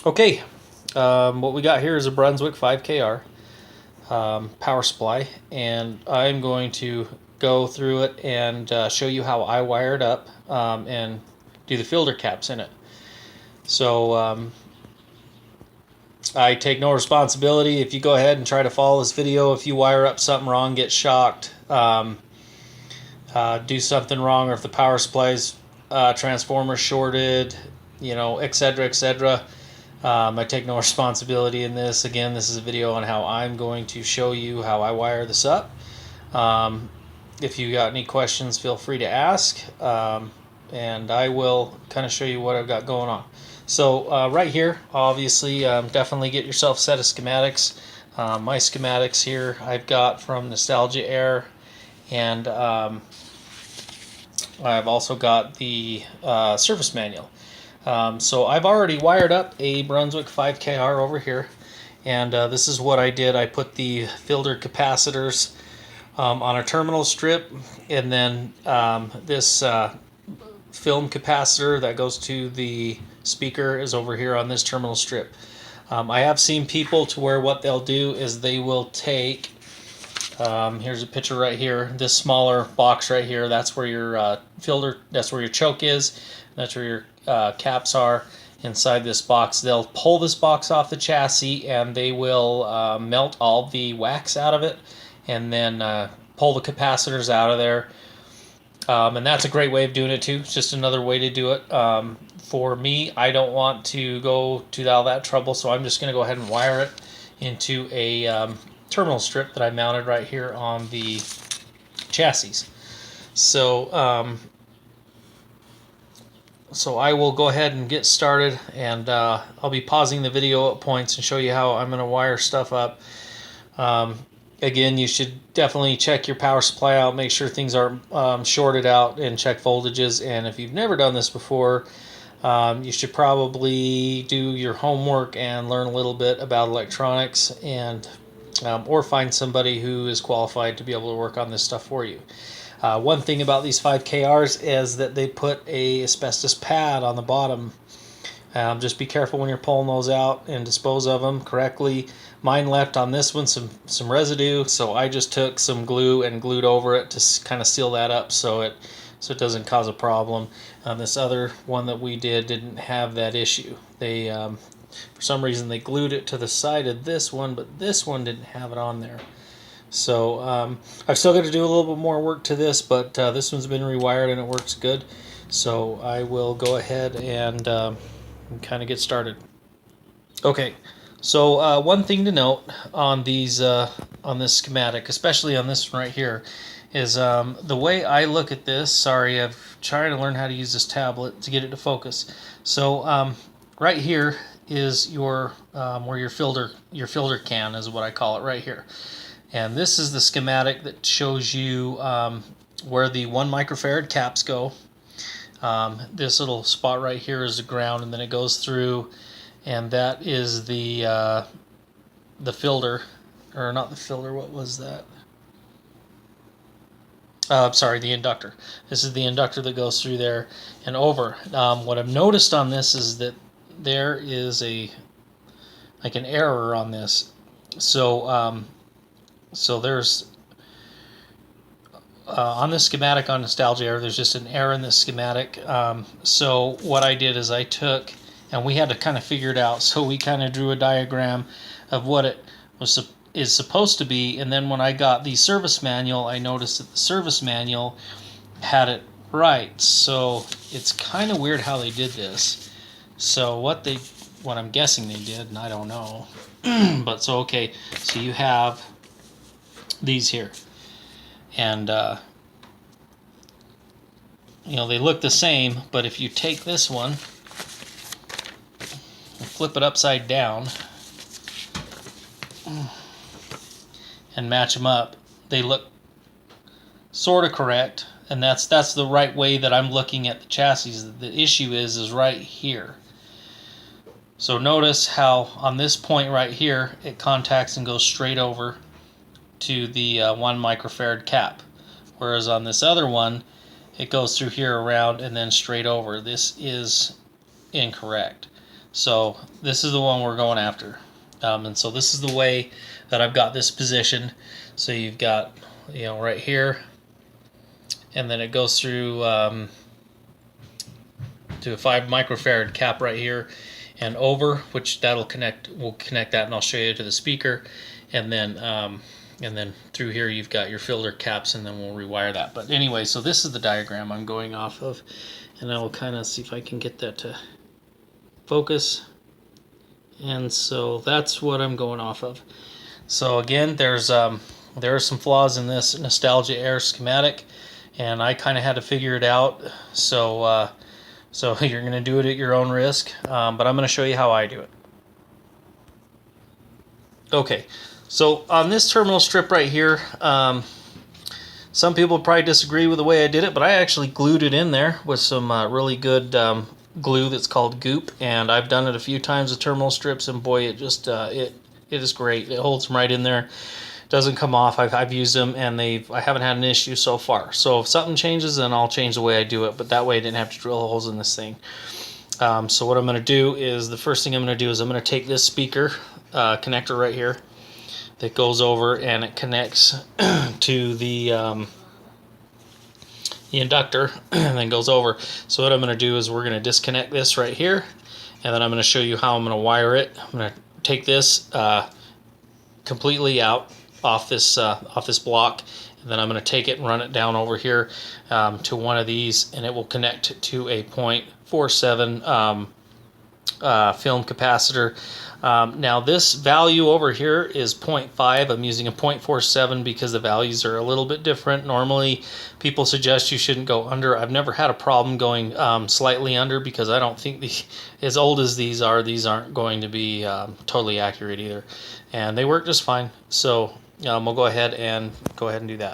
Okay, what we got here is a Brunswick 5KR power supply, and I'm going to go through it and show you how I wire it up and do the filter caps in it. So I take no responsibility if you go ahead and try to follow this video. If you wire up something wrong, get shocked, do something wrong, or if the power supply's transformer shorted, etc., etc. I take no responsibility in this. Again, this is a video on how I'm going to show you how I wire this up. If you got any questions, feel free to ask, and I will kind of show you what I've got going on. So right here, obviously, definitely get yourself a set of schematics. My schematics here I've got from Nostalgia Air, and I've also got the service manual. So I've already wired up a Brunswick 5KR over here, and this is what I did. I put the filter capacitors on a terminal strip, and then this film capacitor that goes to the speaker is over here on this terminal strip. I have seen people to where what they'll do is they will take, here's a picture right here, this smaller box right here, that's where your filter, that's where your choke is, that's where your caps are inside this box. They'll pull this box off the chassis and they will melt all the wax out of it, and then pull the capacitors out of there. And that's a great way of doing it too. It's just another way to do it. For me, I don't want to go to all that trouble, so I'm just going to go ahead and wire it into a terminal strip that I mounted right here on the chassis. So so I will go ahead and get started, and I'll be pausing the video at points and show you how I'm going to wire stuff up. Again, you should definitely check your power supply out, make sure things are shorted out, and check voltages. And if you've never done this before, you should probably do your homework and learn a little bit about electronics, and or find somebody who is qualified to be able to work on this stuff for you. One thing about these 5KRs is that they put a asbestos pad on the bottom. Just be careful when you're pulling those out and dispose of them correctly. Mine left on this one some residue, so I just took some glue and glued over it to kind of seal that up so it doesn't cause a problem. This other one that we didn't have that issue. They for some reason they glued it to the side of this one, but this one didn't have it on there. So I've still got to do a little bit more work to this, but this one's been rewired and it works good. So I will go ahead and kind of get started. Okay, so one thing to note on these on this schematic, especially on this one right here, is the way I look at this. Sorry, I'm trying to learn how to use this tablet to get it to focus. So right here is your where your filter can is what I call it right here, and this is the schematic that shows you where the 1 microfarad caps go. This little spot right here is the ground, and then it goes through, and that is the filter, or not the filter, what was that? Sorry, the inductor. This is the inductor that goes through there and over. What I've noticed on this is that there is like an error on this. So so there's on this schematic on Nostalgia Air, there's just an error in this schematic. So what I did is I took, and we had to kind of figure it out, so we kind of drew a diagram of what it is supposed to be, and then when I got the service manual, I noticed that the service manual had it right. So it's kind of weird how they did this. So what I'm guessing they did, and I don't know, but so okay, so you have these here, and they look the same, but if you take this one and flip it upside down and match them up, they look sort of correct, and that's the right way that I'm looking at the chassis. The issue is right here. So notice how on this point right here it contacts and goes straight over to the 1 microfarad cap, whereas on this other one it goes through here around and then straight over. This is incorrect. So this is the one we're going after. And so this is the way that I've got this positioned. So you've got, right here, and then it goes through to a 5 microfarad cap right here and over, which we'll connect that, and I'll show you to the speaker, and then through here you've got your filter caps, and then we'll rewire that. But anyway, so this is the diagram I'm going off of, and I will kind of see if I can get that to focus. And so that's what I'm going off of. So again, there are some flaws in this Nostalgia Air schematic, and I kind of had to figure it out. So you're going to do it at your own risk, but I'm going to show you how I do it. Okay, so on this terminal strip right here, some people probably disagree with the way I did it, but I actually glued it in there with some really good glue that's called goop, and I've done it a few times with terminal strips, and boy, it just it is great. It holds them right in there, doesn't come off. I've used them, and I haven't had an issue so far. So if something changes, then I'll change the way I do it, but that way I didn't have to drill holes in this thing. So what I'm going to do is, the first thing I'm going to do is I'm going to take this speaker connector right here that goes over, and it connects to the inductor and then goes over. So what I'm going to do is we're going to disconnect this right here, and then I'm going to show you how I'm going to wire it. I'm going to take this completely out off this block, and then I'm going to take it and run it down over here to one of these, and it will connect to a 0.47 film capacitor. Now this value over here is 0.5. I'm using a 0.47 because the values are a little bit different. Normally people suggest you shouldn't go under. I've never had a problem going slightly under, because I don't think as old as these aren't going to be totally accurate either, and they work just fine. So we'll go ahead and do that.